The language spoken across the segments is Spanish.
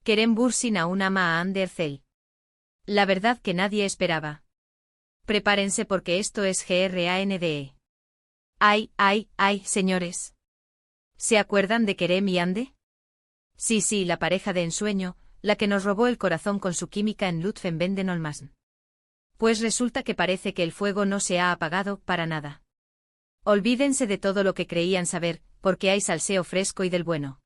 Kerem Bürsin aún ama a Hande Erçel. La verdad que nadie esperaba. Prepárense porque esto es GRANDE. Ay, ay, ay, señores. ¿Se acuerdan de Kerem y Hande? Sí, la pareja de ensueño, la que nos robó el corazón con su química en Lütfen Benden Olmasn. Pues resulta que parece que el fuego no se ha apagado para nada. Olvídense de todo lo que creían saber, porque hay salseo fresco y del bueno.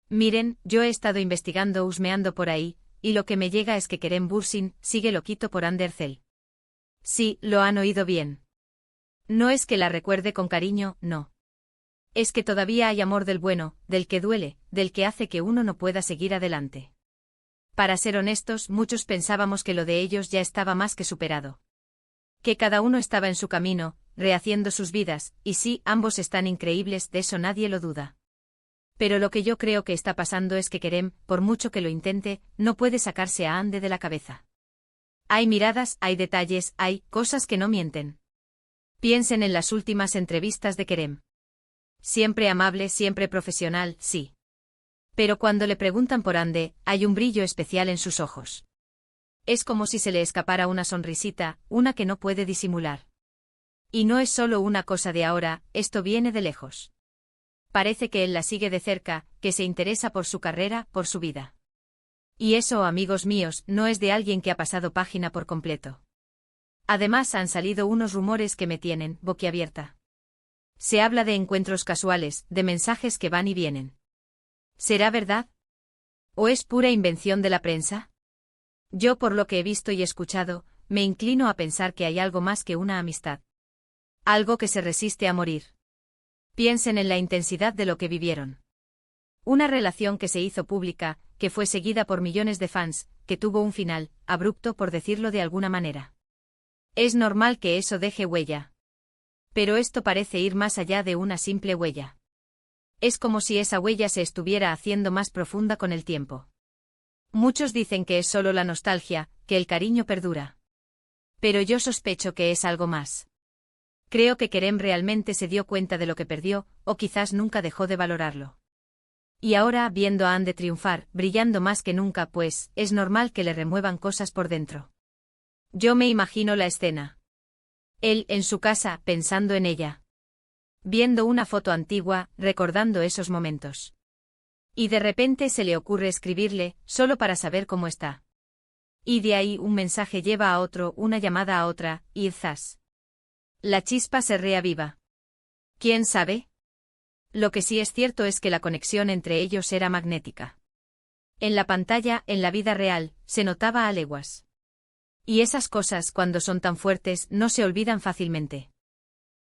Miren, yo he estado investigando husmeando por ahí, y lo que me llega es que Kerem Bürsin sigue loquito por Hande Erçel. Sí, lo han oído bien. No es que la recuerde con cariño, no. Es que todavía hay amor del bueno, del que duele, del que hace que uno no pueda seguir adelante. Para ser honestos, muchos pensábamos que lo de ellos ya estaba más que superado. Que cada uno estaba en su camino, rehaciendo sus vidas, y sí, ambos están increíbles, de eso nadie lo duda. Pero lo que yo creo que está pasando es que Kerem, por mucho que lo intente, no puede sacarse a Hande de la cabeza. Hay miradas, hay detalles, hay cosas que no mienten. Piensen en las últimas entrevistas de Kerem. Siempre amable, siempre profesional, sí. Pero cuando le preguntan por Hande, hay un brillo especial en sus ojos. Es como si se le escapara una sonrisita, una que no puede disimular. Y no es solo una cosa de ahora, esto viene de lejos. Parece que él la sigue de cerca, que se interesa por su carrera, por su vida. Y eso, amigos míos, no es de alguien que ha pasado página por completo. Además han salido unos rumores que me tienen boquiabierta. Se habla de encuentros casuales, de mensajes que van y vienen. ¿Será verdad? ¿O es pura invención de la prensa? Yo, por lo que he visto y escuchado, me inclino a pensar que hay algo más que una amistad. Algo que se resiste a morir. Piensen en la intensidad de lo que vivieron. Una relación que se hizo pública, que fue seguida por millones de fans, que tuvo un final, abrupto por decirlo de alguna manera. Es normal que eso deje huella. Pero esto parece ir más allá de una simple huella. Es como si esa huella se estuviera haciendo más profunda con el tiempo. Muchos dicen que es solo la nostalgia, que el cariño perdura. Pero yo sospecho que es algo más. Creo que Kerem realmente se dio cuenta de lo que perdió, o quizás nunca dejó de valorarlo. Y ahora, viendo a Hande triunfar, brillando más que nunca, pues, es normal que le remuevan cosas por dentro. Yo me imagino la escena. Él, en su casa, pensando en ella. Viendo una foto antigua, recordando esos momentos. Y de repente se le ocurre escribirle, solo para saber cómo está. Y de ahí un mensaje lleva a otro, una llamada a otra, y zas. La chispa se reaviva. ¿Quién sabe? Lo que sí es cierto es que la conexión entre ellos era magnética. En la pantalla, en la vida real, se notaba a leguas. Y esas cosas, cuando son tan fuertes, no se olvidan fácilmente.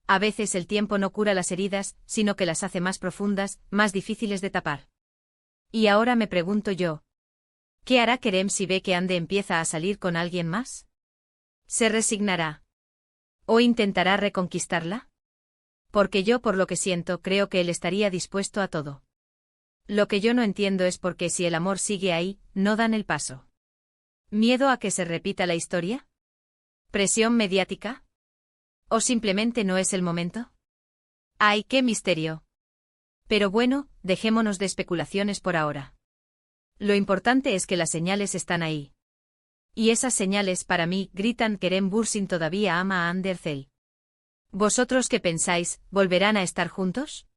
A veces el tiempo no cura las heridas, sino que las hace más profundas, más difíciles de tapar. Y ahora me pregunto yo. ¿Qué hará Kerem si ve que Hande empieza a salir con alguien más? ¿Se resignará? ¿O intentará reconquistarla? Porque yo, por lo que siento, creo que él estaría dispuesto a todo. Lo que yo no entiendo es por qué si el amor sigue ahí, no dan el paso. ¿Miedo a que se repita la historia? ¿Presión mediática? ¿O simplemente no es el momento? ¡Ay, qué misterio! Pero bueno, dejémonos de especulaciones por ahora. Lo importante es que las señales están ahí. Y esas señales para mí gritan Kerem Bürsin todavía ama a Hande Erçel. ¿Vosotros qué pensáis, volverán a estar juntos?